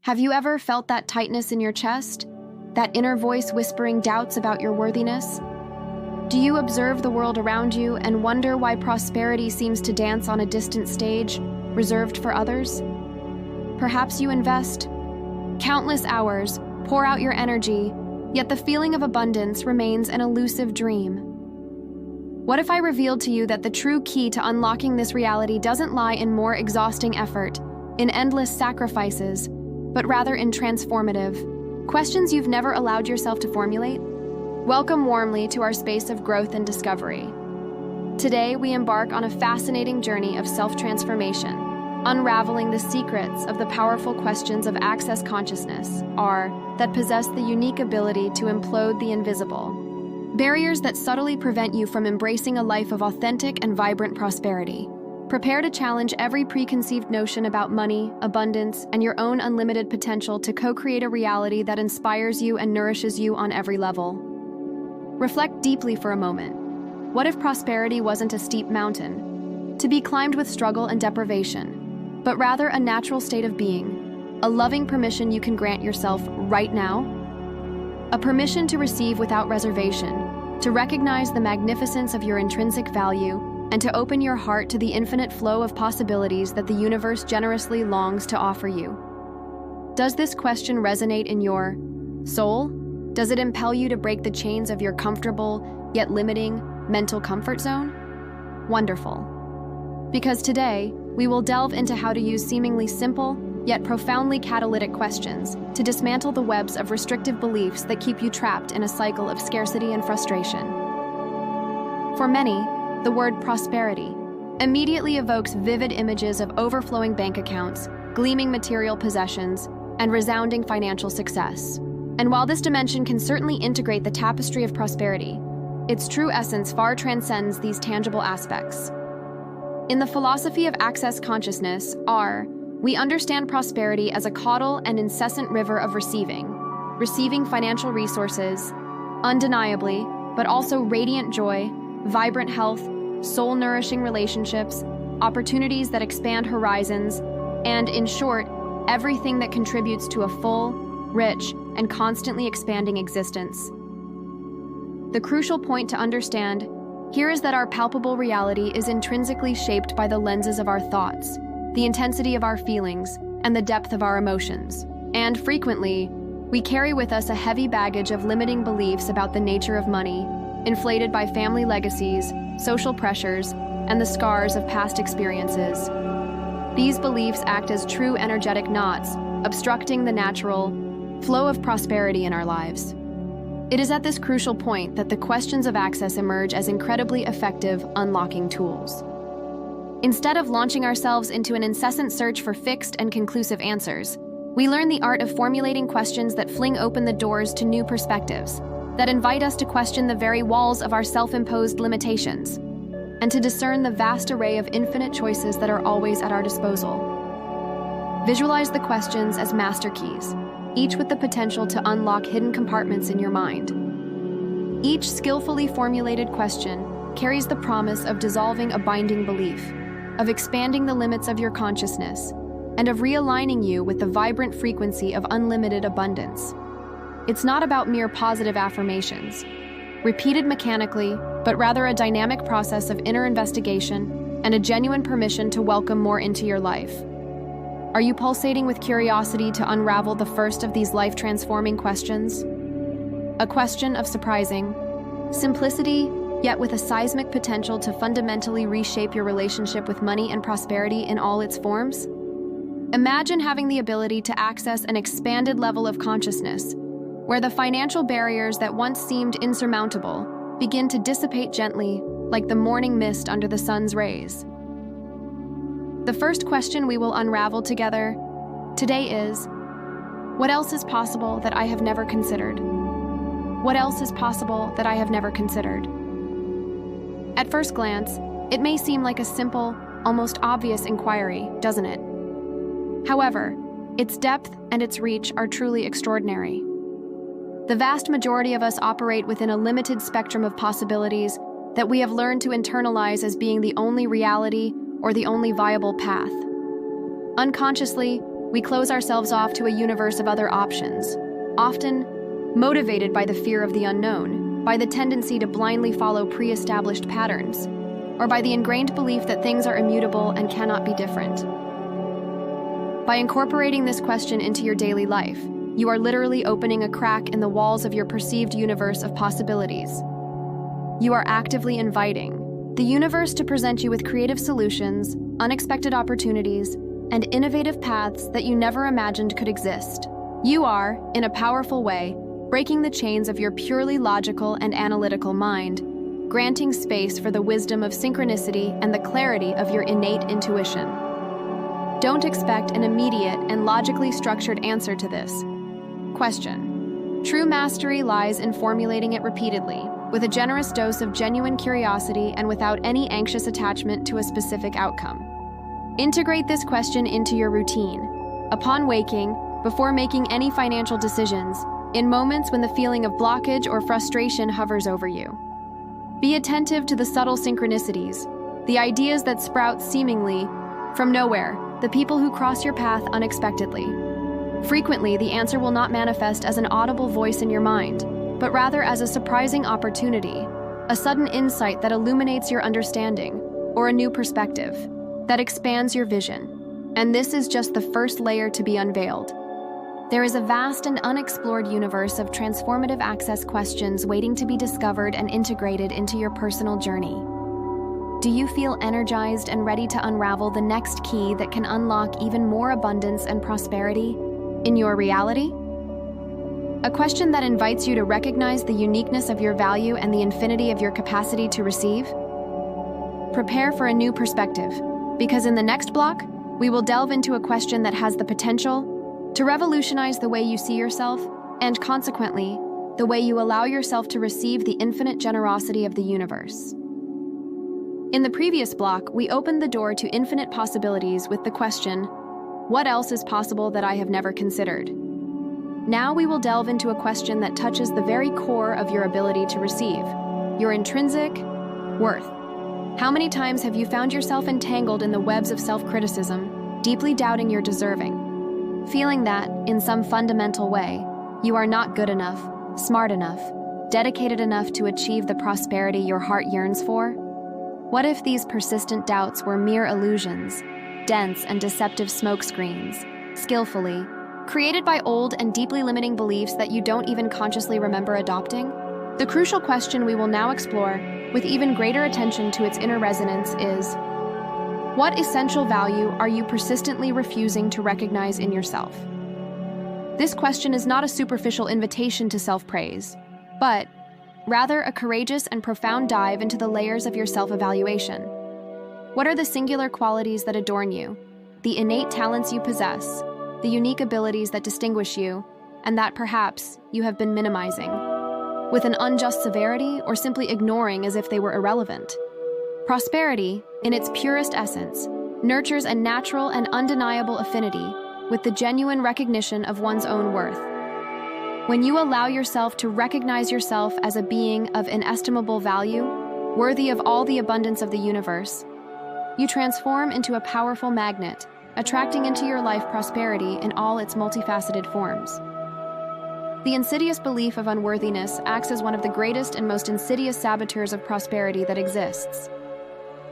Have you ever felt that tightness in your chest? That inner voice whispering doubts about your worthiness? Do you observe the world around you and wonder why prosperity seems to dance on a distant stage, reserved for others? Perhaps you invest countless hours, pour out your energy, yet the feeling of abundance remains an elusive dream. What if I revealed to you that the true key to unlocking this reality doesn't lie in more exhausting effort, in endless sacrifices, but rather in transformative questions you've never allowed yourself to formulate? Welcome warmly to our space of growth and discovery. Today, we embark on a fascinating journey of self-transformation, unraveling the secrets of the powerful questions of access consciousness, that possess the unique ability to implode the invisible. Barriers that subtly prevent you from embracing a life of authentic and vibrant prosperity. Prepare to challenge every preconceived notion about money, abundance, and your own unlimited potential to co-create a reality that inspires you and nourishes you on every level. Reflect deeply for a moment. What if prosperity wasn't a steep mountain, to be climbed with struggle and deprivation, but rather a natural state of being, a loving permission you can grant yourself right now? A permission to receive without reservation, to recognize the magnificence of your intrinsic value, and to open your heart to the infinite flow of possibilities that the universe generously longs to offer you. Does this question resonate in your soul? Does it impel you to break the chains of your comfortable, yet limiting, mental comfort zone? Wonderful. Because today, we will delve into how to use seemingly simple, yet profoundly catalytic questions to dismantle the webs of restrictive beliefs that keep you trapped in a cycle of scarcity and frustration. For many, the word prosperity immediately evokes vivid images of overflowing bank accounts, gleaming material possessions, and resounding financial success. And while this dimension can certainly integrate the tapestry of prosperity, its true essence far transcends these tangible aspects. In the philosophy of access consciousness, we understand prosperity as a caudal and incessant river of receiving financial resources, undeniably, but also radiant joy, vibrant health, soul-nourishing relationships, opportunities that expand horizons, and, in short, everything that contributes to a full, rich, and constantly expanding existence. The crucial point to understand here is that our palpable reality is intrinsically shaped by the lenses of our thoughts, the intensity of our feelings, and the depth of our emotions. And frequently, we carry with us a heavy baggage of limiting beliefs about the nature of money, inflated by family legacies, social pressures, and the scars of past experiences. These beliefs act as true energetic knots, obstructing the natural flow of prosperity in our lives. It is at this crucial point that the questions of access emerge as incredibly effective unlocking tools. Instead of launching ourselves into an incessant search for fixed and conclusive answers, we learn the art of formulating questions that fling open the doors to new perspectives, that invite us to question the very walls of our self-imposed limitations, and to discern the vast array of infinite choices that are always at our disposal. Visualize the questions as master keys, each with the potential to unlock hidden compartments in your mind. Each skillfully formulated question carries the promise of dissolving a binding belief, of expanding the limits of your consciousness, and of realigning you with the vibrant frequency of unlimited abundance. It's not about mere positive affirmations, repeated mechanically, but rather a dynamic process of inner investigation and a genuine permission to welcome more into your life. Are you pulsating with curiosity to unravel the first of these life-transforming questions? A question of surprising simplicity, yet with a seismic potential to fundamentally reshape your relationship with money and prosperity in all its forms? Imagine having the ability to access an expanded level of consciousness, where the financial barriers that once seemed insurmountable begin to dissipate gently, like the morning mist under the sun's rays. The first question we will unravel together today is, what else is possible that I have never considered? What else is possible that I have never considered? At first glance, it may seem like a simple, almost obvious inquiry, doesn't it? However, its depth and its reach are truly extraordinary. The vast majority of us operate within a limited spectrum of possibilities that we have learned to internalize as being the only reality or the only viable path. Unconsciously, we close ourselves off to a universe of other options, often motivated by the fear of the unknown, by the tendency to blindly follow pre-established patterns, or by the ingrained belief that things are immutable and cannot be different. By incorporating this question into your daily life, you are literally opening a crack in the walls of your perceived universe of possibilities. You are actively inviting the universe to present you with creative solutions, unexpected opportunities, and innovative paths that you never imagined could exist. You are, in a powerful way, breaking the chains of your purely logical and analytical mind, granting space for the wisdom of synchronicity and the clarity of your innate intuition. Don't expect an immediate and logically structured answer to this question. True mastery lies in formulating it repeatedly, with a generous dose of genuine curiosity and without any anxious attachment to a specific outcome. Integrate this question into your routine. Upon waking, before making any financial decisions, in moments when the feeling of blockage or frustration hovers over you. Be attentive to the subtle synchronicities, the ideas that sprout seemingly from nowhere, the people who cross your path unexpectedly. Frequently, the answer will not manifest as an audible voice in your mind, but rather as a surprising opportunity, a sudden insight that illuminates your understanding, or a new perspective that expands your vision. And this is just the first layer to be unveiled. There is a vast and unexplored universe of transformative access questions waiting to be discovered and integrated into your personal journey. Do you feel energized and ready to unravel the next key that can unlock even more abundance and prosperity in your reality? A question that invites you to recognize the uniqueness of your value and the infinity of your capacity to receive? Prepare for a new perspective, because in the next block, we will delve into a question that has the potential to revolutionize the way you see yourself, and consequently, the way you allow yourself to receive the infinite generosity of the universe. In the previous block, we opened the door to infinite possibilities with the question, what else is possible that I have never considered? Now we will delve into a question that touches the very core of your ability to receive, your intrinsic worth. How many times have you found yourself entangled in the webs of self-criticism, deeply doubting your deserving? Feeling that, in some fundamental way, you are not good enough, smart enough, dedicated enough to achieve the prosperity your heart yearns for? What if these persistent doubts were mere illusions, dense and deceptive smokescreens, skillfully created by old and deeply limiting beliefs that you don't even consciously remember adopting? The crucial question we will now explore, with even greater attention to its inner resonance, is: what essential value are you persistently refusing to recognize in yourself? This question is not a superficial invitation to self-praise, but rather a courageous and profound dive into the layers of your self-evaluation. What are the singular qualities that adorn you, the innate talents you possess, the unique abilities that distinguish you, and that perhaps you have been minimizing, with an unjust severity or simply ignoring as if they were irrelevant? Prosperity, in its purest essence, nurtures a natural and undeniable affinity with the genuine recognition of one's own worth. When you allow yourself to recognize yourself as a being of inestimable value, worthy of all the abundance of the universe, you transform into a powerful magnet, attracting into your life prosperity in all its multifaceted forms. The insidious belief of unworthiness acts as one of the greatest and most insidious saboteurs of prosperity that exists.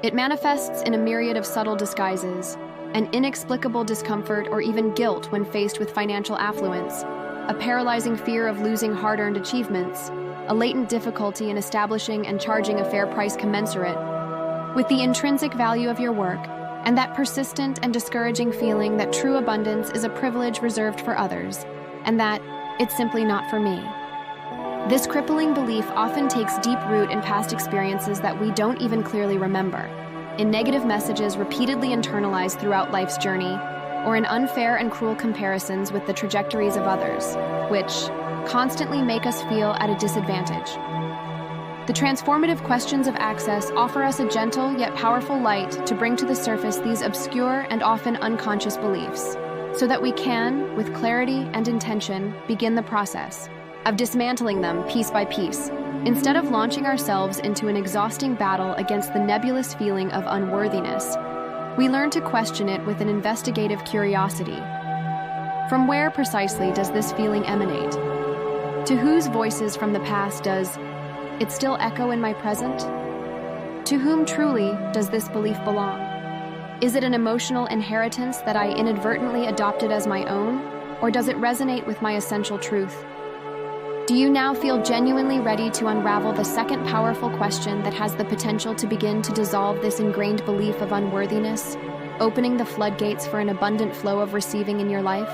It manifests in a myriad of subtle disguises, an inexplicable discomfort or even guilt when faced with financial affluence, a paralyzing fear of losing hard-earned achievements, a latent difficulty in establishing and charging a fair price commensurate with the intrinsic value of your work, and that persistent and discouraging feeling that true abundance is a privilege reserved for others, and that it's simply not for me. This crippling belief often takes deep root in past experiences that we don't even clearly remember, in negative messages repeatedly internalized throughout life's journey, or in unfair and cruel comparisons with the trajectories of others, which constantly make us feel at a disadvantage. The transformative questions of access offer us a gentle yet powerful light to bring to the surface these obscure and often unconscious beliefs, so that we can, with clarity and intention, begin the process of dismantling them piece by piece, instead of launching ourselves into an exhausting battle against the nebulous feeling of unworthiness. We learn to question it with an investigative curiosity, From where precisely does this feeling emanate? To whose voices from the past does it still echo in my present? To whom truly does this belief belong? Is it an emotional inheritance that I inadvertently adopted as my own, or does it resonate with my essential truth? Do you now feel genuinely ready to unravel the second powerful question that has the potential to begin to dissolve this ingrained belief of unworthiness, opening the floodgates for an abundant flow of receiving in your life?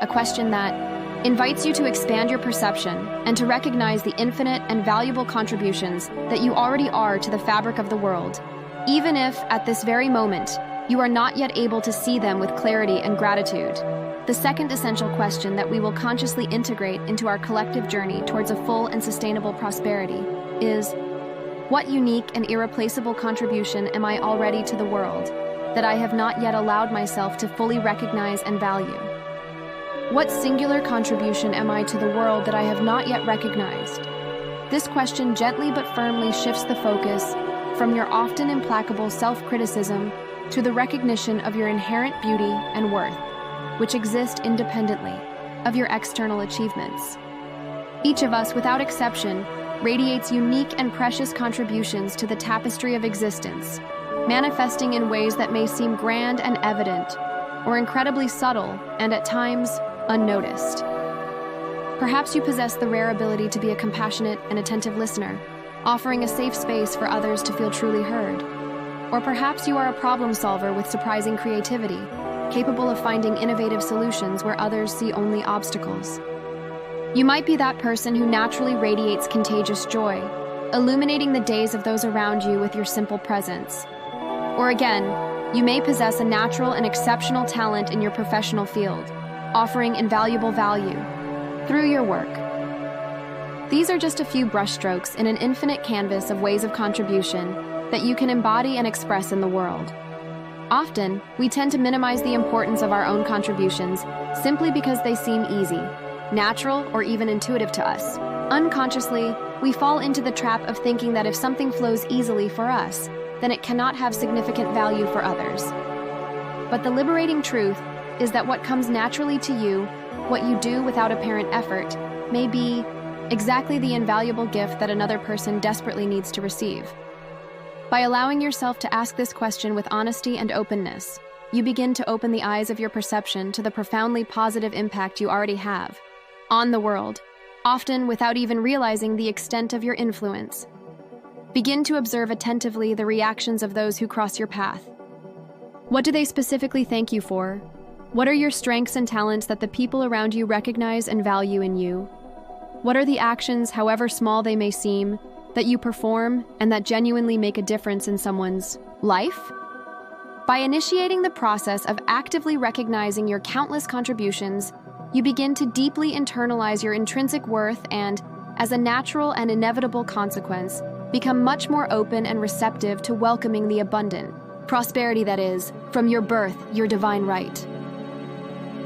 A question that invites you to expand your perception and to recognize the infinite and valuable contributions that you already are to the fabric of the world, even if, at this very moment, you are not yet able to see them with clarity and gratitude. The second essential question that we will consciously integrate into our collective journey towards a full and sustainable prosperity is, what unique and irreplaceable contribution am I already to the world that I have not yet allowed myself to fully recognize and value? What singular contribution am I to the world that I have not yet recognized? This question gently but firmly shifts the focus from your often implacable self-criticism to the recognition of your inherent beauty and worth, which exist independently of your external achievements. Each of us, without exception, radiates unique and precious contributions to the tapestry of existence, manifesting in ways that may seem grand and evident, or incredibly subtle and, at times, unnoticed. Perhaps you possess the rare ability to be a compassionate and attentive listener, offering a safe space for others to feel truly heard. Or perhaps you are a problem solver with surprising creativity, capable of finding innovative solutions where others see only obstacles. You might be that person who naturally radiates contagious joy, illuminating the days of those around you with your simple presence. Or again, you may possess a natural and exceptional talent in your professional field, offering invaluable value through your work. These are just a few brushstrokes in an infinite canvas of ways of contribution that you can embody and express in the world. Often, we tend to minimize the importance of our own contributions simply because they seem easy, natural, or even intuitive to us. Unconsciously, we fall into the trap of thinking that if something flows easily for us, then it cannot have significant value for others. But the liberating truth is that what comes naturally to you, what you do without apparent effort, may be exactly the invaluable gift that another person desperately needs to receive. By allowing yourself to ask this question with honesty and openness, you begin to open the eyes of your perception to the profoundly positive impact you already have on the world, often without even realizing the extent of your influence. Begin to observe attentively the reactions of those who cross your path. What do they specifically thank you for? What are your strengths and talents that the people around you recognize and value in you? What are the actions, however small they may seem, that you perform and that genuinely make a difference in someone's life? By initiating the process of actively recognizing your countless contributions, you begin to deeply internalize your intrinsic worth and, as a natural and inevitable consequence, become much more open and receptive to welcoming the abundant prosperity that is, from your birth, your divine right.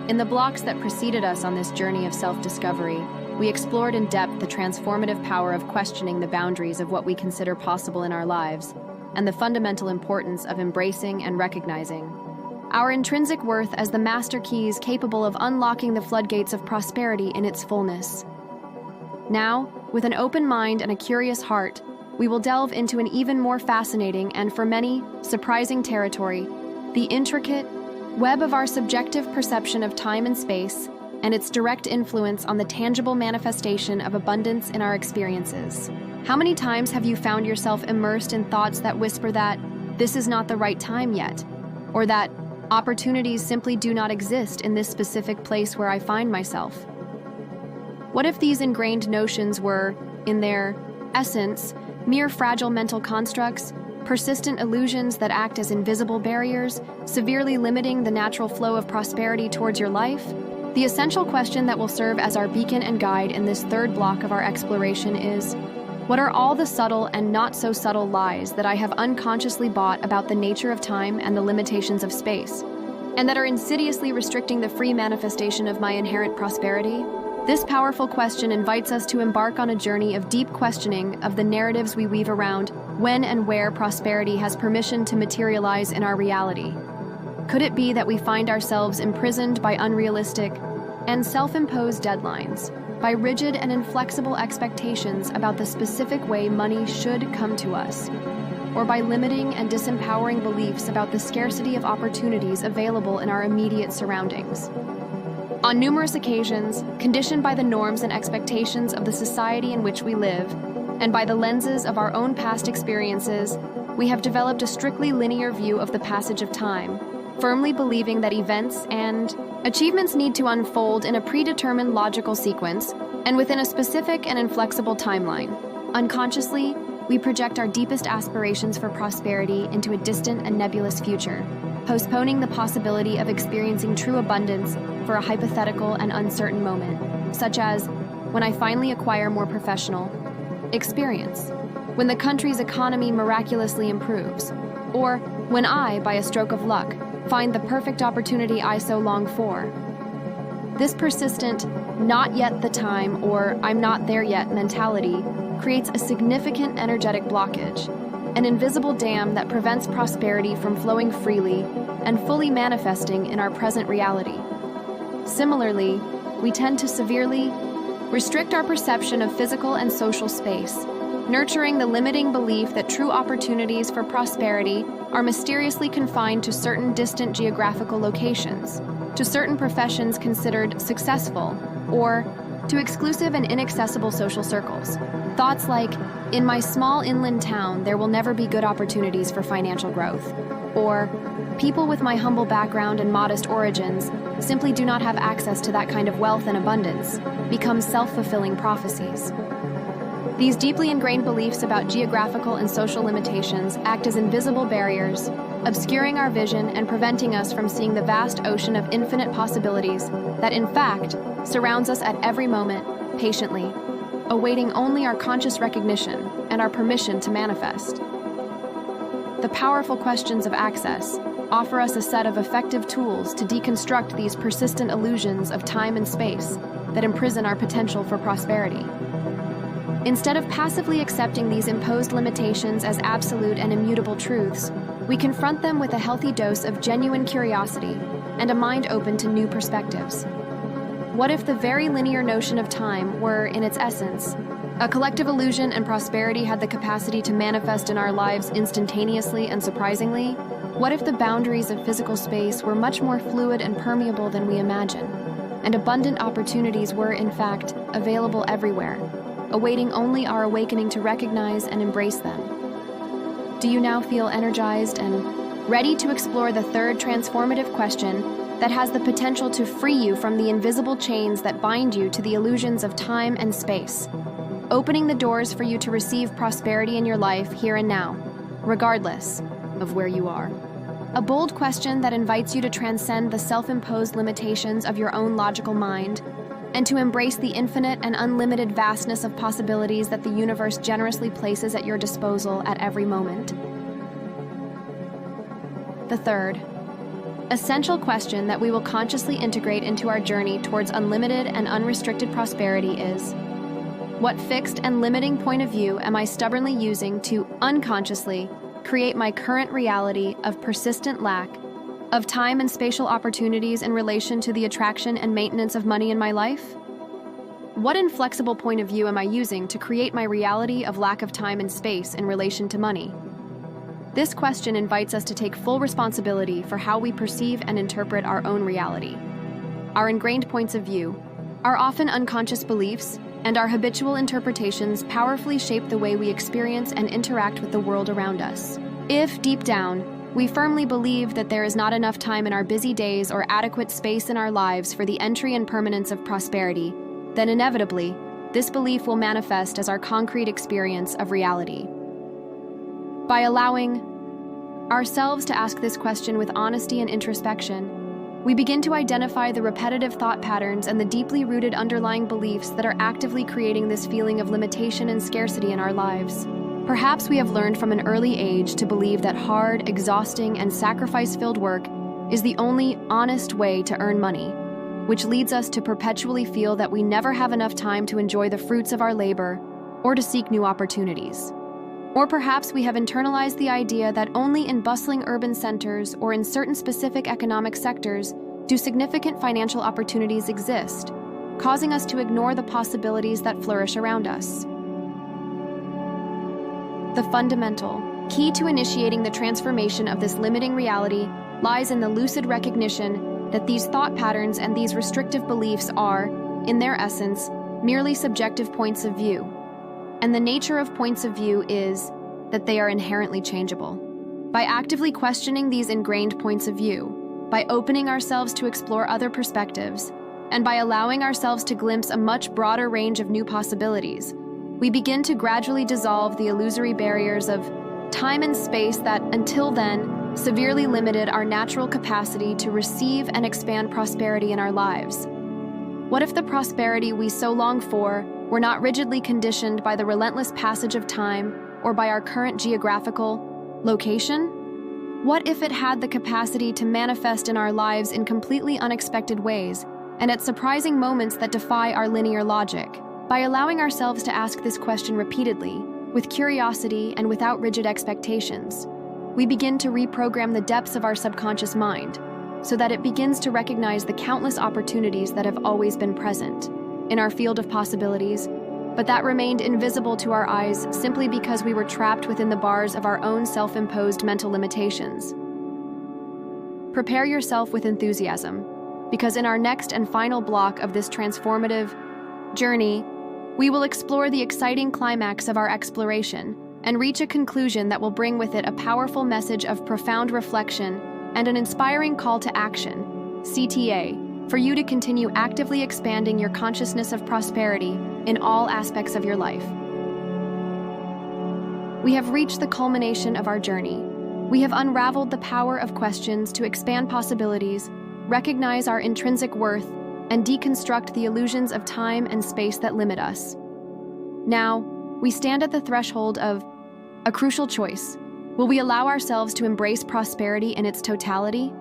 In the blocks that preceded us on this journey of self-discovery, we explored in depth the transformative power of questioning the boundaries of what we consider possible in our lives, and the fundamental importance of embracing and recognizing our intrinsic worth as the master keys capable of unlocking the floodgates of prosperity in its fullness. Now, with an open mind and a curious heart, we will delve into an even more fascinating and, for many, surprising territory, the intricate web of our subjective perception of time and space, and its direct influence on the tangible manifestation of abundance in our experiences. How many times have you found yourself immersed in thoughts that whisper that this is not the right time yet, or that opportunities simply do not exist in this specific place where I find myself? What if these ingrained notions were, in their essence, mere fragile mental constructs, persistent illusions that act as invisible barriers, severely limiting the natural flow of prosperity towards your life? The essential question that will serve as our beacon and guide in this third block of our exploration is, what are all the subtle and not so subtle lies that I have unconsciously bought about the nature of time and the limitations of space, and that are insidiously restricting the free manifestation of my inherent prosperity? This powerful question invites us to embark on a journey of deep questioning of the narratives we weave around when and where prosperity has permission to materialize in our reality. Could it be that we find ourselves imprisoned by unrealistic and self-imposed deadlines, by rigid and inflexible expectations about the specific way money should come to us, or by limiting and disempowering beliefs about the scarcity of opportunities available in our immediate surroundings? On numerous occasions, conditioned by the norms and expectations of the society in which we live, and by the lenses of our own past experiences, we have developed a strictly linear view of the passage of time, firmly believing that events and achievements need to unfold in a predetermined logical sequence and within a specific and inflexible timeline. Unconsciously, we project our deepest aspirations for prosperity into a distant and nebulous future, postponing the possibility of experiencing true abundance for a hypothetical and uncertain moment, such as when I finally acquire more professional experience, when the country's economy miraculously improves, or when I, by a stroke of luck, find the perfect opportunity I so long for. This persistent, not yet the time, or I'm not there yet mentality creates a significant energetic blockage, an invisible dam that prevents prosperity from flowing freely and fully manifesting in our present reality. Similarly, we tend to severely restrict our perception of physical and social space, nurturing the limiting belief that true opportunities for prosperity are mysteriously confined to certain distant geographical locations, to certain professions considered successful, or to exclusive and inaccessible social circles. Thoughts like, in my small inland town, there will never be good opportunities for financial growth, or people with my humble background and modest origins simply do not have access to that kind of wealth and abundance, become self-fulfilling prophecies. These deeply ingrained beliefs about geographical and social limitations act as invisible barriers, obscuring our vision and preventing us from seeing the vast ocean of infinite possibilities that, in fact, surrounds us at every moment, patiently, awaiting only our conscious recognition and our permission to manifest. The powerful questions of access offer us a set of effective tools to deconstruct these persistent illusions of time and space that imprison our potential for prosperity. Instead of passively accepting these imposed limitations as absolute and immutable truths, we confront them with a healthy dose of genuine curiosity and a mind open to new perspectives. What if the very linear notion of time were, in its essence, a collective illusion and prosperity had the capacity to manifest in our lives instantaneously and surprisingly? What if the boundaries of physical space were much more fluid and permeable than we imagine, and abundant opportunities were, in fact, available everywhere, awaiting only our awakening to recognize and embrace them? Do you now feel energized and ready to explore the third transformative question that has the potential to free you from the invisible chains that bind you to the illusions of time and space, opening the doors for you to receive prosperity in your life here and now, regardless of where you are? A bold question that invites you to transcend the self-imposed limitations of your own logical mind and to embrace the infinite and unlimited vastness of possibilities that the universe generously places at your disposal at every moment. The third, essential question that we will consciously integrate into our journey towards unlimited and unrestricted prosperity is, what fixed and limiting point of view am I stubbornly using to unconsciously create my current reality of persistent lack of time and spatial opportunities in relation to the attraction and maintenance of money in my life? What inflexible point of view am I using to create my reality of lack of time and space in relation to money? This question invites us to take full responsibility for how we perceive and interpret our own reality. Our ingrained points of view, our often unconscious beliefs, and our habitual interpretations powerfully shape the way we experience and interact with the world around us. If, deep down, we firmly believe that there is not enough time in our busy days or adequate space in our lives for the entry and permanence of prosperity, then inevitably, this belief will manifest as our concrete experience of reality. By allowing ourselves to ask this question with honesty and introspection, we begin to identify the repetitive thought patterns and the deeply rooted underlying beliefs that are actively creating this feeling of limitation and scarcity in our lives. Perhaps we have learned from an early age to believe that hard, exhausting, and sacrifice-filled work is the only honest way to earn money, which leads us to perpetually feel that we never have enough time to enjoy the fruits of our labor or to seek new opportunities. Or perhaps we have internalized the idea that only in bustling urban centers or in certain specific economic sectors do significant financial opportunities exist, causing us to ignore the possibilities that flourish around us. The fundamental key to initiating the transformation of this limiting reality lies in the lucid recognition that these thought patterns and these restrictive beliefs are, in their essence, merely subjective points of view. And the nature of points of view is that they are inherently changeable. By actively questioning these ingrained points of view, by opening ourselves to explore other perspectives, and by allowing ourselves to glimpse a much broader range of new possibilities, we begin to gradually dissolve the illusory barriers of time and space that, until then, severely limited our natural capacity to receive and expand prosperity in our lives. What if the prosperity we so long for were not rigidly conditioned by the relentless passage of time or by our current geographical location? What if it had the capacity to manifest in our lives in completely unexpected ways and at surprising moments that defy our linear logic? By allowing ourselves to ask this question repeatedly, with curiosity and without rigid expectations, we begin to reprogram the depths of our subconscious mind so that it begins to recognize the countless opportunities that have always been present in our field of possibilities, but that remained invisible to our eyes simply because we were trapped within the bars of our own self-imposed mental limitations. Prepare yourself with enthusiasm, because in our next and final block of this transformative journey, we will explore the exciting climax of our exploration and reach a conclusion that will bring with it a powerful message of profound reflection and an inspiring call to action, CTA, for you to continue actively expanding your consciousness of prosperity in all aspects of your life. We have reached the culmination of our journey. We have unraveled the power of questions to expand possibilities, recognize our intrinsic worth, and deconstruct the illusions of time and space that limit us. Now, we stand at the threshold of a crucial choice. Will we allow ourselves to embrace prosperity in its totality?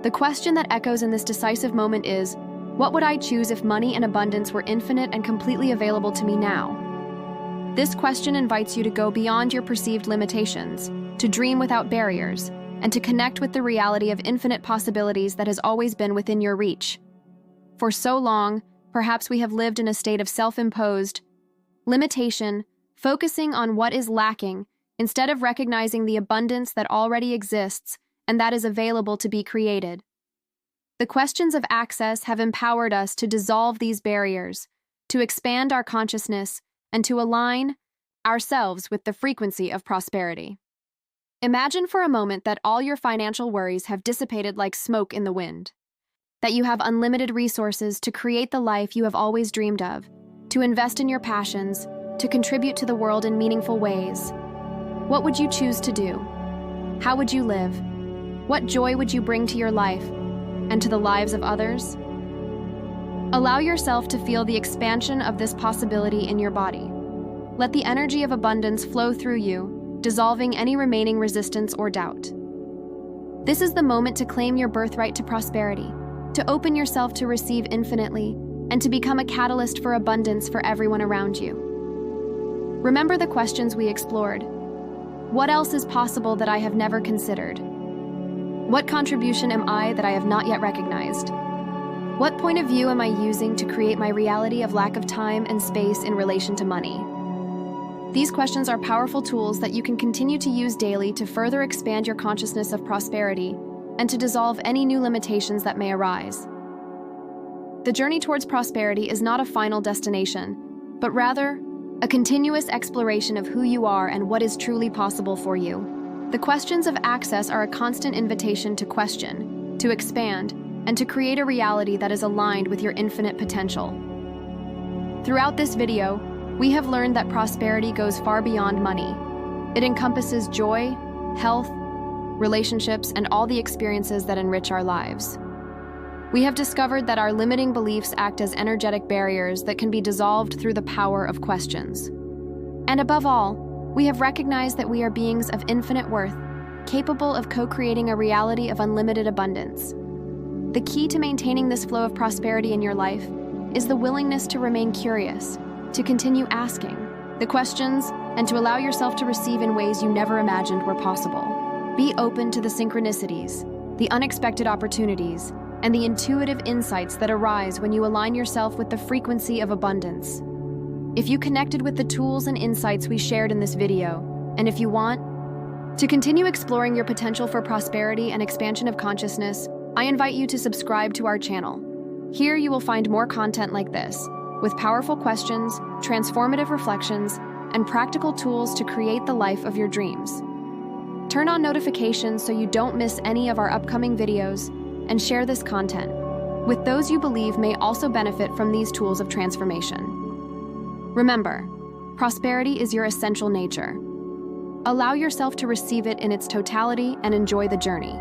The question that echoes in this decisive moment is, what would I choose if money and abundance were infinite and completely available to me now? This question invites you to go beyond your perceived limitations, to dream without barriers, and to connect with the reality of infinite possibilities that has always been within your reach. For so long, perhaps we have lived in a state of self-imposed limitation, focusing on what is lacking instead of recognizing the abundance that already exists and that is available to be created. The questions of access have empowered us to dissolve these barriers, to expand our consciousness, and to align ourselves with the frequency of prosperity. Imagine for a moment that all your financial worries have dissipated like smoke in the wind, that you have unlimited resources to create the life you have always dreamed of, to invest in your passions, to contribute to the world in meaningful ways. What would you choose to do? How would you live? What joy would you bring to your life and to the lives of others? Allow yourself to feel the expansion of this possibility in your body. Let the energy of abundance flow through you, dissolving any remaining resistance or doubt. This is the moment to claim your birthright to prosperity, to open yourself to receive infinitely, and to become a catalyst for abundance for everyone around you. Remember the questions we explored. What else is possible that I have never considered? What contribution am I that I have not yet recognized? What point of view am I using to create my reality of lack of time and space in relation to money? These questions are powerful tools that you can continue to use daily to further expand your consciousness of prosperity and to dissolve any new limitations that may arise. The journey towards prosperity is not a final destination, but rather a continuous exploration of who you are and what is truly possible for you. The questions of access are a constant invitation to question, to expand, and to create a reality that is aligned with your infinite potential. Throughout this video, we have learned that prosperity goes far beyond money. It encompasses joy, health, relationships, and all the experiences that enrich our lives. We have discovered that our limiting beliefs act as energetic barriers that can be dissolved through the power of questions. And above all, we have recognized that we are beings of infinite worth, capable of co-creating a reality of unlimited abundance. The key to maintaining this flow of prosperity in your life is the willingness to remain curious, to continue asking, the questions, and to allow yourself to receive in ways you never imagined were possible. Be open to the synchronicities, the unexpected opportunities, and the intuitive insights that arise when you align yourself with the frequency of abundance. If you connected with the tools and insights we shared in this video, and if you want to continue exploring your potential for prosperity and expansion of consciousness, I invite you to subscribe to our channel. Here you will find more content like this, with powerful questions, transformative reflections, and practical tools to create the life of your dreams. Turn on notifications so you don't miss any of our upcoming videos, and share this content with those you believe may also benefit from these tools of transformation. Remember, prosperity is your essential nature. Allow yourself to receive it in its totality and enjoy the journey.